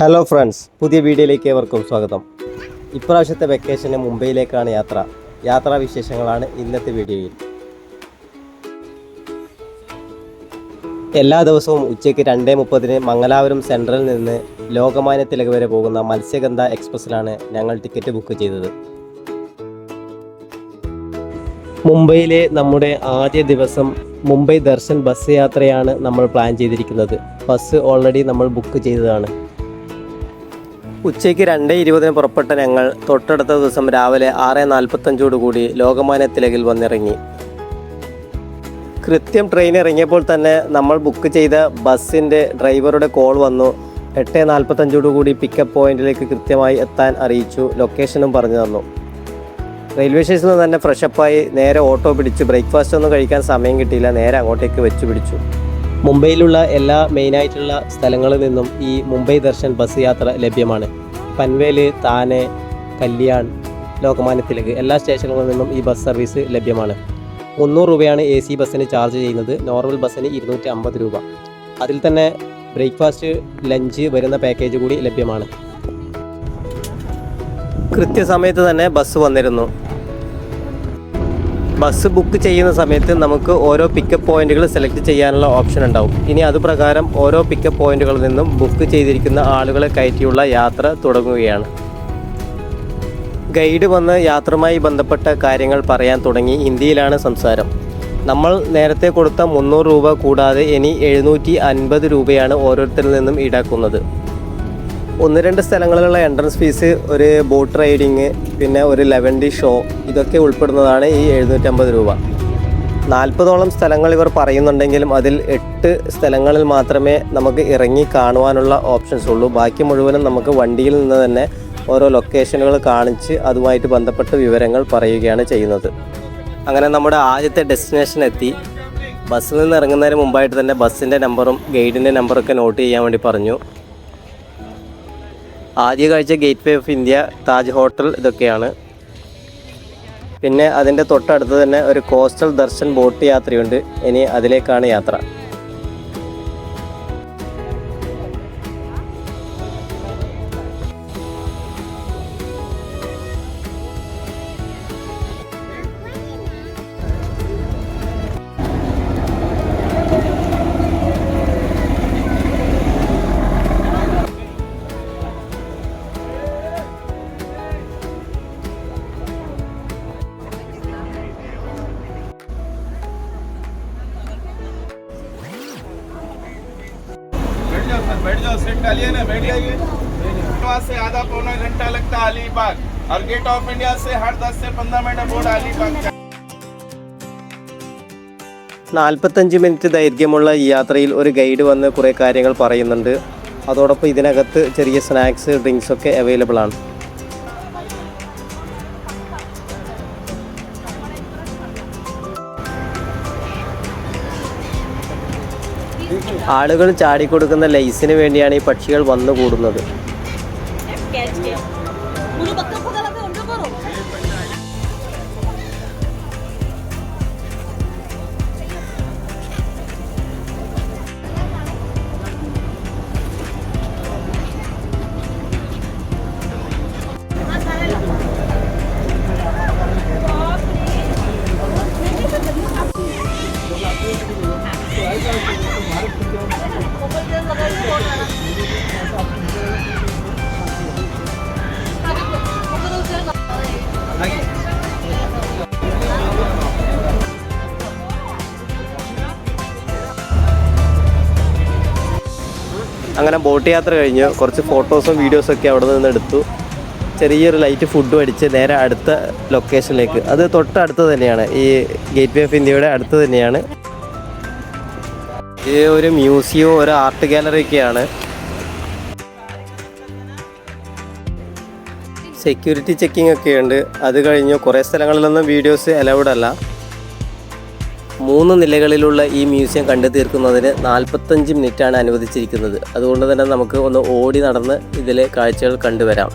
Hello friends, പുതിയ വീഡിയോയിലേക്ക് ഏവർക്കും സ്വാഗതം. ഇപ്രാവശ്യത്തെ വെക്കേഷന് മുംബൈയിലേക്കാണ് യാത്രാ വിശേഷങ്ങളാണ് ഇന്നത്തെ വീഡിയോയിൽ. എല്ലാ ദിവസവും ഉച്ചയ്ക്ക് 2:30 മംഗലാപുരം സെൻട്രലിൽ നിന്ന് ലോകമാന്യ തിലക് വരെ പോകുന്ന മത്സ്യഗന്ധ എക്സ്പ്രസ്സിലാണ് ഞങ്ങൾ ടിക്കറ്റ് ബുക്ക് ചെയ്തത്. മുംബൈയിലെ നമ്മുടെ ആദ്യ ദിവസം മുംബൈ ദർശൻ ബസ് യാത്രയാണ് നമ്മൾ പ്ലാൻ ചെയ്തിരിക്കുന്നത്. ബസ് ഓൾറെഡി നമ്മൾ ബുക്ക് ചെയ്തതാണ്. ഉച്ചയ്ക്ക് 2:20 പുറപ്പെട്ട ഞങ്ങൾ തൊട്ടടുത്ത ദിവസം രാവിലെ 6:45 ലോകമാന്യ തിലകിൽ വന്നിറങ്ങി. കൃത്യം ട്രെയിൻ ഇറങ്ങിയപ്പോൾ തന്നെ നമ്മൾ ബുക്ക് ചെയ്ത ബസ്സിൻ്റെ ഡ്രൈവറുടെ കോൾ വന്നു. 8:45 പിക്കപ്പ് പോയിന്റിലേക്ക് കൃത്യമായി എത്താൻ അറിയിച്ചു. ലൊക്കേഷനും പറഞ്ഞു തന്നു. റെയിൽവേ സ്റ്റേഷനിൽ തന്നെ ഫ്രഷപ്പായി നേരെ ഓട്ടോ പിടിച്ചു. ബ്രേക്ക്ഫാസ്റ്റ് ഒന്നും കഴിക്കാൻ സമയം കിട്ടിയില്ല. നേരെ അങ്ങോട്ടേക്ക് വെച്ച് പിടിച്ചു. മുംബൈയിലുള്ള എല്ലാ മെയിനായിട്ടുള്ള സ്ഥലങ്ങളിൽ നിന്നും ഈ മുംബൈ ദർശൻ ബസ് യാത്ര ലഭ്യമാണ്. പൻവേൽ, താനെ, കല്യാൺ, ലോകമാന്യ തിലക് എല്ലാ സ്റ്റേഷനുകളിൽ നിന്നും ഈ ബസ് സർവീസ് ലഭ്യമാണ്. 300 രൂപയാണ് AC ബസ്സിന് ചാർജ് ചെയ്യുന്നത്. നോർമൽ ബസ്സിന് 250 രൂപ. അതിൽ തന്നെ ബ്രേക്ക്ഫാസ്റ്റ്, ലഞ്ച് വരുന്ന പാക്കേജ് കൂടി ലഭ്യമാണ്. കൃത്യസമയത്ത് തന്നെ ബസ് വന്നിരുന്നു. ബസ് ബുക്ക് ചെയ്യുന്ന സമയത്ത് നമുക്ക് ഓരോ പിക്കപ്പ് പോയിന്റുകൾ സെലക്ട് ചെയ്യാനുള്ള ഓപ്ഷൻ ഉണ്ടാവും. ഇനി അതുപ്രകാരം ഓരോ പിക്കപ്പ് പോയിന്റുകളിൽ നിന്നും ബുക്ക് ചെയ്തിരിക്കുന്ന ആളുകളെ കയറ്റിയുള്ള യാത്ര തുടങ്ങുകയാണ്. ഗൈഡ് വന്ന് യാത്രയുമായി ബന്ധപ്പെട്ട കാര്യങ്ങൾ പറയാൻ തുടങ്ങി. ഹിന്ദിയിലാണ് സംസാരം. നമ്മൾ നേരത്തെ കൊടുത്ത 300 രൂപ കൂടാതെ ഇനി 750 രൂപയാണ് ഓരോരുത്തരിൽ നിന്നും ഈടാക്കുന്നത്. 1-2 സ്ഥലങ്ങളിലുള്ള എൻട്രൻസ് ഫീസ്, ഒരു ബോട്ട് റൈഡിങ്, പിന്നെ ഒരു ലെവൻഡി ഷോ, ഇതൊക്കെ ഉൾപ്പെടുന്നതാണ് ഈ 750 രൂപ. 40ഓളം സ്ഥലങ്ങൾ ഇവർ പറയുന്നുണ്ടെങ്കിലും അതിൽ 8 സ്ഥലങ്ങളിൽ മാത്രമേ നമുക്ക് ഇറങ്ങി കാണുവാനുള്ള ഓപ്ഷൻസ് ഉള്ളൂ. ബാക്കി മുഴുവനും നമുക്ക് വണ്ടിയിൽ നിന്ന് തന്നെ ഓരോ ലൊക്കേഷനുകൾ കാണിച്ച് അതുമായിട്ട് ബന്ധപ്പെട്ട വിവരങ്ങൾ പറയുകയാണ് ചെയ്യുന്നത്. അങ്ങനെ നമ്മുടെ ആദ്യത്തെ ഡെസ്റ്റിനേഷൻ എത്തി. ബസ്സിൽ നിന്ന് ഇറങ്ങുന്നതിന് മുമ്പായിട്ട് തന്നെ ബസ്സിൻ്റെ നമ്പറും ഗൈഡിൻ്റെ നമ്പറൊക്കെ നോട്ട് ചെയ്യാൻ വേണ്ടി പറഞ്ഞു. ആദ്യ കാഴ്ച gate way of India, Taj hotel, ഇതൊക്കെയാണ്. പിന്നെ അതിൻ്റെ തൊട്ടടുത്ത് തന്നെ ഒരു കോസ്റ്റൽ ദർശൻ ബോട്ട് യാത്രയുണ്ട്. ഇനി അതിലേക്കാണ് യാത്ര. बैठ जाओ, सीट डालिए ना, बैठ जाइए। वहाँ से आधा पौना घंटा लगता है अलीबाग, और गेट ऑफ इंडिया से हर 10 से 15 मिनट बोर्ड अलीबाग। 45 മിനിറ്റ് ദൈർഘ്യമുള്ള ഈ യാത്രയിൽ ഒരു ഗൈഡ് വന്ന് കുറേ കാര്യങ്ങൾ പറയുന്നുണ്ട്. അതോടൊപ്പം ഇതിനകത്ത് ചെറിയ സ്നാക്സ്, ഡ്രിങ്ക്സൊക്കെ അവൈലബിൾ ആണ്. ആളുകൾ ചാടിക്കൊടുക്കുന്ന ലൈസിന് വേണ്ടിയാണ് ഈ പക്ഷികൾ വന്നുകൂടുന്നത്. അങ്ങനെ ബോട്ട് യാത്ര കഴിഞ്ഞു. കുറച്ച് ഫോട്ടോസും വീഡിയോസൊക്കെ അവിടെ നിന്ന് എടുത്തു. ചെറിയൊരു ലൈറ്റ് ഫുഡും അടിച്ച് നേരെ അടുത്ത ലൊക്കേഷനിലേക്ക്. അത് തൊട്ടടുത്ത് തന്നെയാണ്, ഈ ഗേറ്റ് വേ ഓഫ് ഇന്ത്യയുടെ അടുത്ത് തന്നെയാണ്. ഇത് ഒരു മ്യൂസിയവും ഒരു ആർട്ട് ഗാലറിയൊക്കെയാണ്. സെക്യൂരിറ്റി ചെക്കിംഗ് ഒക്കെ ഉണ്ട്. അത് കഴിഞ്ഞു. കുറേ സ്ഥലങ്ങളിലൊന്നും വീഡിയോസ് അലൗഡ് അല്ല. 3 നിലകളിലുള്ള ഈ മ്യൂസിയം കണ്ടു തീർക്കുന്നതിന് 45 മിനിറ്റാണ് അനുവദിച്ചിരിക്കുന്നത്. അതുകൊണ്ട് തന്നെ നമുക്ക് ഒന്ന് ഓടി നടന്ന് ഇതിലെ കാഴ്ചകൾ കണ്ടുവരാം.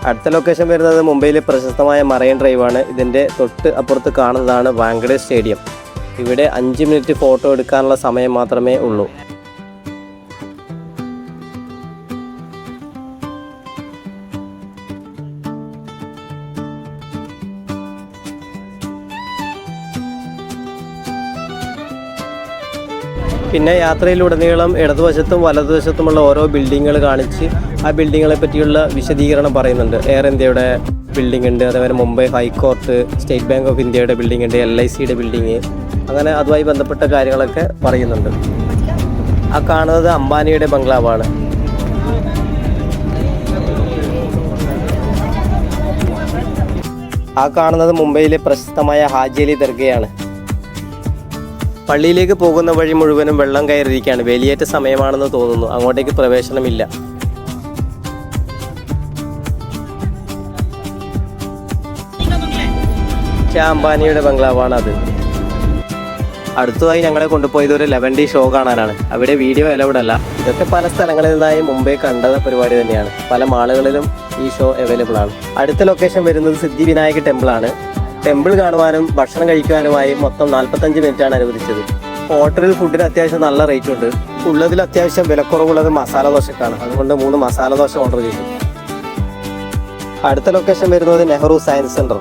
അടുത്ത ലൊക്കേഷൻ വരുന്നത് മുംബൈയിലെ പ്രശസ്തമായ മറൈൻ ഡ്രൈവാണ്. ഇതിൻ്റെ തൊട്ട് അപ്പുറത്ത് കാണുന്നതാണ് വാങ്കഡെ സ്റ്റേഡിയം. ഇവിടെ 5 മിനിറ്റ് ഫോട്ടോ എടുക്കാനുള്ള സമയം മാത്രമേ ഉള്ളൂ. പിന്നെ യാത്രയിലുടനീളം ഇടതുവശത്തും വലതുവശത്തുമുള്ള ഓരോ ബിൽഡിങ്ങുകൾ കാണിച്ച് ആ ബിൽഡിങ്ങുകളെ പറ്റിയുള്ള വിശദീകരണം പറയുന്നുണ്ട്. എയർ ഇന്ത്യയുടെ ബിൽഡിംഗ് ഉണ്ട്, അതേപോലെ Mumbai high court, state bank of ഇന്ത്യയുടെ ബിൽഡിംഗ് ഉണ്ട്, LICയുടെ ബിൽഡിങ്, അങ്ങനെ അതുമായി ബന്ധപ്പെട്ട കാര്യങ്ങളൊക്കെ പറയുന്നുണ്ട്. ആ കാണുന്നത് അംബാനിയുടെ ബംഗ്ലാവാണ്. ആ കാണുന്നത് മുംബൈയിലെ പ്രശസ്തമായ ഹാജി അലി ദർഗയാണ്. പള്ളിയിലേക്ക് പോകുന്ന വഴി മുഴുവനും വെള്ളം കയറിയിരിക്കുകയാണ്. വേലിയേറ്റ സമയമാണെന്ന് തോന്നുന്നു. അങ്ങോട്ടേക്ക് പ്രവേശനമില്ല. അംബാനിയുടെ ബംഗ്ലാവാണ് അത്. അടുത്തതായി ഞങ്ങളെ കൊണ്ടുപോയത് ഒരു 11D ഷോ കാണാനാണ്. അവിടെ വീഡിയോ അലൗഡ് അല്ല. ഇതൊക്കെ പല സ്ഥലങ്ങളിൽ നിന്നായി മുംബൈ കണ്ട പരിപാടി തന്നെയാണ്. പല മാളുകളിലും ഈ ഷോ അവൈലബിൾ ആണ്. അടുത്ത ലൊക്കേഷൻ വരുന്നത് സിദ്ധിവിനായക ടെമ്പിളാണ്. ടെമ്പിൾ കാണുവാനും ഭക്ഷണം കഴിക്കുവാനുമായി മൊത്തം 45 മിനിറ്റാണ് അനുവദിച്ചത്. ഹോട്ടലിൽ ഫുഡിന് അത്യാവശ്യം നല്ല റേറ്റ് ഉണ്ട്. ഉള്ളതിൽ അത്യാവശ്യം വിലക്കുറവുള്ളത് മസാല ദോശക്കാണ്. അതുകൊണ്ട് 3 മസാല ദോശ ഓർഡർ ചെയ്തു. അടുത്ത ലൊക്കേഷൻ വരുന്നത് നെഹ്റു സയൻസ് സെൻറ്റർ.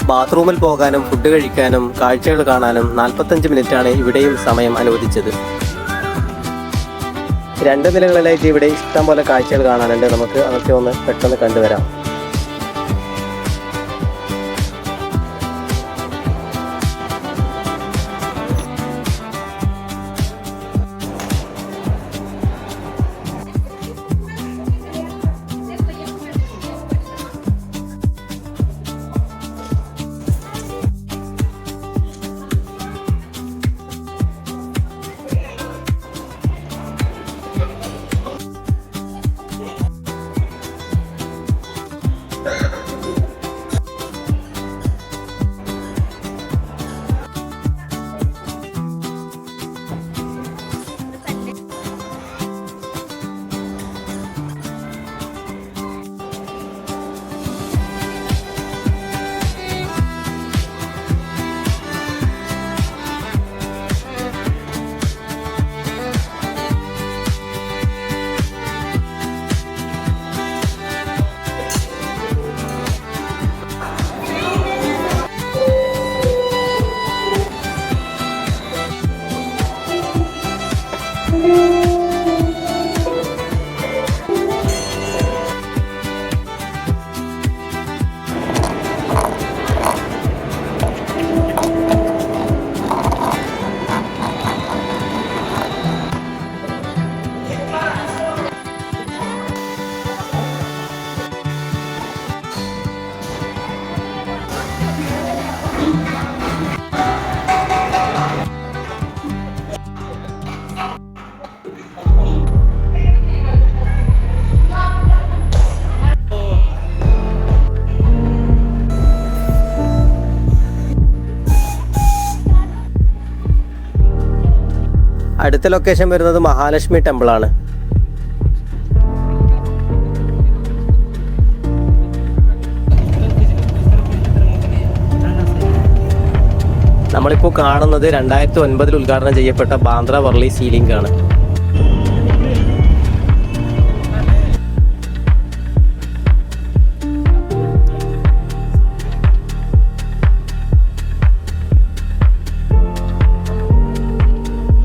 ബാത്റൂമിൽ പോകാനും ഫുഡ് കഴിക്കാനും കാഴ്ചകൾ കാണാനും 45 മിനിറ്റാണ് ഇവിടെയും സമയം അനുവദിച്ചത്. 2 നിലകളിലായിട്ട് ഇവിടെ ഇഷ്ടം പോലെ കാഴ്ചകൾ കാണാനുണ്ട്. നമുക്ക് അതൊക്കെ ഒന്ന് പെട്ടെന്ന് കണ്ടുവരാം. അടുത്ത ലൊക്കേഷൻ വരുന്നത് മഹാലക്ഷ്മി ടെമ്പിളാണ്. നമ്മളിപ്പോൾ കാണുന്നത് 2009 ഉദ്ഘാടനം ചെയ്യപ്പെട്ട ബാന്ദ്ര വർലി സീലിംഗ് ആണ്.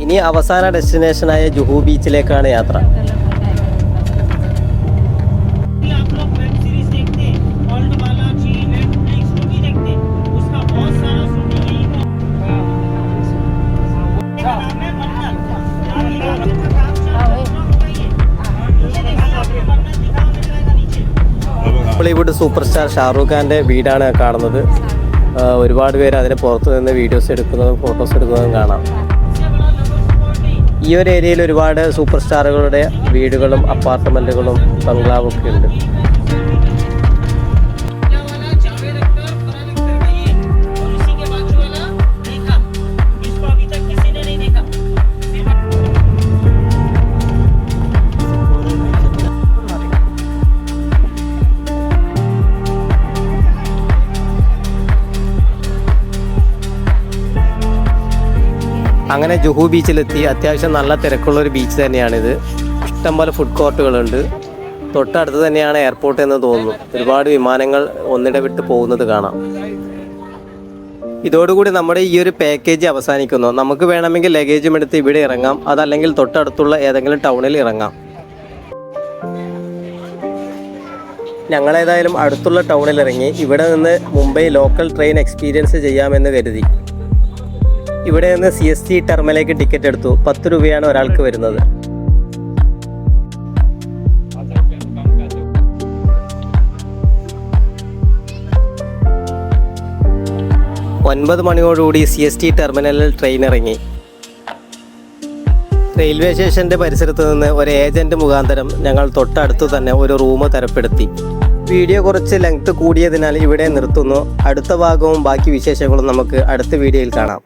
ഇനി അവസാന ഡെസ്റ്റിനേഷനായ ജുഹു ബീച്ചിലേക്കാണ് യാത്ര. ബോളിവുഡ് സൂപ്പർ സ്റ്റാർ ഷാറൂഖ് ഖാൻ്റെ വീടാണ് കാണുന്നത്. ഒരുപാട് പേര് അതിന് പുറത്തു നിന്ന് വീഡിയോസ് എടുക്കുന്നതും ഫോട്ടോസ് എടുക്കുന്നതും കാണാം. ഈ ഒരു ഏരിയയിൽ ഒരുപാട് സൂപ്പർ സ്റ്റാറുകളുടെ വീടുകളും അപ്പാർട്ട്മെൻറ്റുകളും ബംഗ്ലാവും ഒക്കെ ഉണ്ട്. അങ്ങനെ ജുഹു ബീച്ചിലെത്തി. അത്യാവശ്യം നല്ല തിരക്കുള്ളൊരു ബീച്ച് തന്നെയാണിത്. ഇഷ്ടംപോലെ ഫുഡ് കോർട്ടുകളുണ്ട്. തൊട്ടടുത്ത് തന്നെയാണ് എയർപോർട്ട് എന്ന് തോന്നുന്നു. ഒരുപാട് വിമാനങ്ങൾ ഒന്നിടെ വിട്ട് പോകുന്നത് കാണാം. ഇതോടുകൂടി നമ്മുടെ ഈ ഒരു പാക്കേജ് അവസാനിക്കുന്നു. നമുക്ക് വേണമെങ്കിൽ ലഗേജും എടുത്ത് ഇവിടെ ഇറങ്ങാം, അതല്ലെങ്കിൽ തൊട്ടടുത്തുള്ള ഏതെങ്കിലും ടൗണിൽ ഇറങ്ങാം. ഞങ്ങളേതായാലും അടുത്തുള്ള ടൗണിൽ ഇറങ്ങി. ഇവിടെ നിന്ന് മുംബൈ ലോക്കൽ ട്രെയിൻ എക്സ്പീരിയൻസ് ചെയ്യാമെന്ന് കരുതി. ഇവിടെ നിന്ന് CST ടെർമിനലിലേക്ക് ടിക്കറ്റ് എടുത്തു. 10 രൂപയാണ് ഒരാൾക്ക് വരുന്നത്. 9 മണിയോടുകൂടി CST ടെർമിനലിൽ ട്രെയിൻ ഇറങ്ങി. റെയിൽവേ സ്റ്റേഷൻ്റെ പരിസരത്ത് നിന്ന് ഒരു ഏജൻറ്റ് മുഖാന്തരം ഞങ്ങൾ തൊട്ടടുത്ത് തന്നെ ഒരു റൂം തരപ്പെടുത്തി. വീഡിയോ കുറച്ച് ലെങ്ത് കൂടിയതിനാൽ ഇവിടെ നിർത്തുന്നു. അടുത്ത ഭാഗവും ബാക്കി വിശേഷങ്ങളും നമുക്ക് അടുത്ത വീഡിയോയിൽ കാണാം.